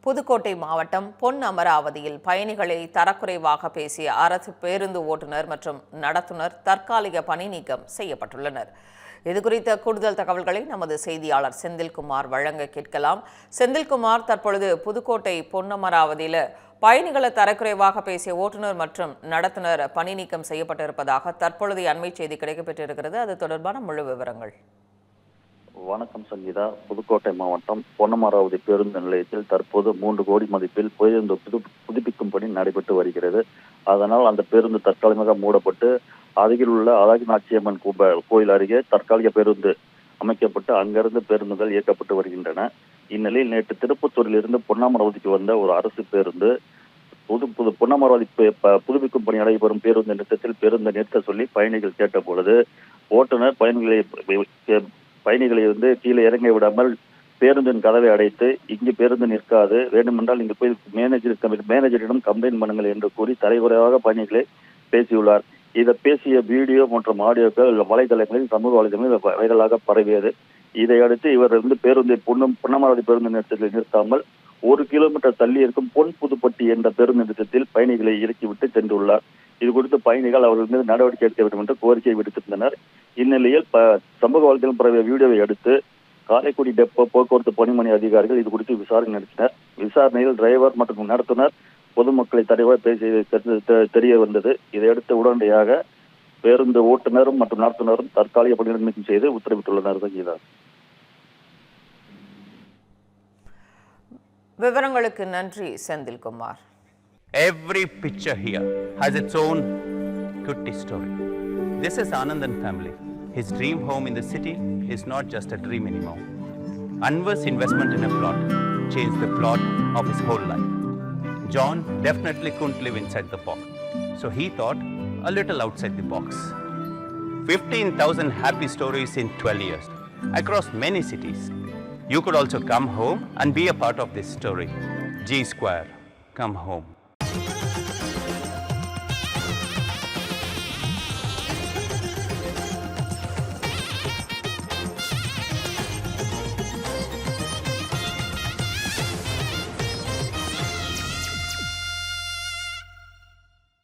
புதுக்கோட்டை மாவட்டம் பொன் அமராவதியில் பயணிகளை தரக்குறைவாக பேசிய அரசு பேருந்து ஓட்டுநர் மற்றும் நடத்துனர் தற்காலிக பணி நீக்கம் செய்யப்பட்டுள்ளனர். இதுகுறித்த கூடுதல் தகவல்களை நமது செய்தியாளர் செந்தில்குமார் வழங்க கேட்கலாம். செந்தில்குமார், தற்பொழுது புதுக்கோட்டை பொன் அமராவதியில் பயணிகளை தரக்குறைவாக பேசிய ஓட்டுநர் மற்றும் நடத்துனர் பணி நீக்கம் செய்யப்பட்டிருப்பதாக தற்பொழுதைய அண்மை செய்தி கிடைக்கப்பெற்றிருக்கிறது. அது தொடர்பான முழு விவரங்கள். வணக்கம் சங்கீதா. புதுக்கோட்டை மாவட்டம் பொன்னமராவதி பேருந்து நிலையத்தில் தற்போது 3 கோடி மதிப்பில் பேருந்து புதுப்பிக்கும் பணி நடைபெற்று வருகிறது. அதனால் அந்த பேருந்து தற்காலிகமாக மூடப்பட்டு அருகில் உள்ள அழகினாச்சியம்மன் கோயில் அருகே தற்காலிக பேருந்து அமைக்கப்பட்டு அங்கிருந்து பேருந்துகள் இயக்கப்பட்டு வருகின்றன. இந்நிலையில் நேற்று திருப்பத்தூரில் இருந்து பொன்னமராவதிக்கு வந்த ஒரு அரசு பேருந்து பொன்னமராவதி புதுப்பிக்கும் பணி நடைபெறும் பேருந்து நிறுத்தத்தில் பேருந்து நிறுத்த சொல்லி பயணிகள் கேட்ட பொழுது ஓட்டுநர் பயணிகளை கீழே இறங்க விடாமல் பேருந்தின் கதவை அடைத்து இங்கு பேருந்து நிற்காது, வேண்டுமென்றால் இங்கு போய் மேனேஜரிடம் கம்ப்ளைண்ட் பண்ணுங்கள் என்று கூறி தலைகுறைவாக பயணிகளை பேசியுள்ளார். இதை பேசிய வீடியோ மற்றும் ஆடியோக்கள் வலைதளங்களில் சமூக வலைதளங்களில் வைரலாக பரவியது. இதையடுத்து இவர் பேருந்தை பொன்னமராவதி பேருந்து நிறுத்தத்தில் நிறுத்தாமல் 1 கிலோமீட்டர் தள்ளி இருக்கும் பொன் புதுப்பட்டி என்ற பேருந்து நிறுத்தத்தில் பயணிகளை இறக்கிவிட்டு சென்றுள்ளார். இது குறித்து பயணிகள் அவர்கள் மீது நடவடிக்கை எடுக்க வேண்டும் என்று கோரிக்கை விடுத்திருந்தனர். இந்நிலையில் சமூக வலைதளம் பரவிய வீடியோவை அடுத்து காரைக்குடி டெப்போ போக்குவரத்து பணிமனை அதிகாரிகள் இது குறித்து விசாரணை நடத்தினர். விசாரணையில் டிரைவர் மற்றும் நடத்துனர் பொதுமக்களை தடைவாக பேசியது தெரிய வந்தது. இதையடுத்து உடனடியாக பேருந்து ஓட்டுநரும் மற்றும் நடத்துனரும் தற்காலிக பணியிட நீக்கம் செய்து உத்தரவிட்டுள்ளனர். சங்கீதா, விவரங்களுக்கு நன்றி Senthilkumar. Every picture here has its own kutti story. This is Anandan family. His dream home in the city is not just a dream anymore. Anwar's investment in a plot changed the plot of his whole life. John definitely couldn't live inside the box, so he thought a little outside the box. 15,000 happy stories in 12 years across many cities. You could also come home and be a part of this story. G Square, come home.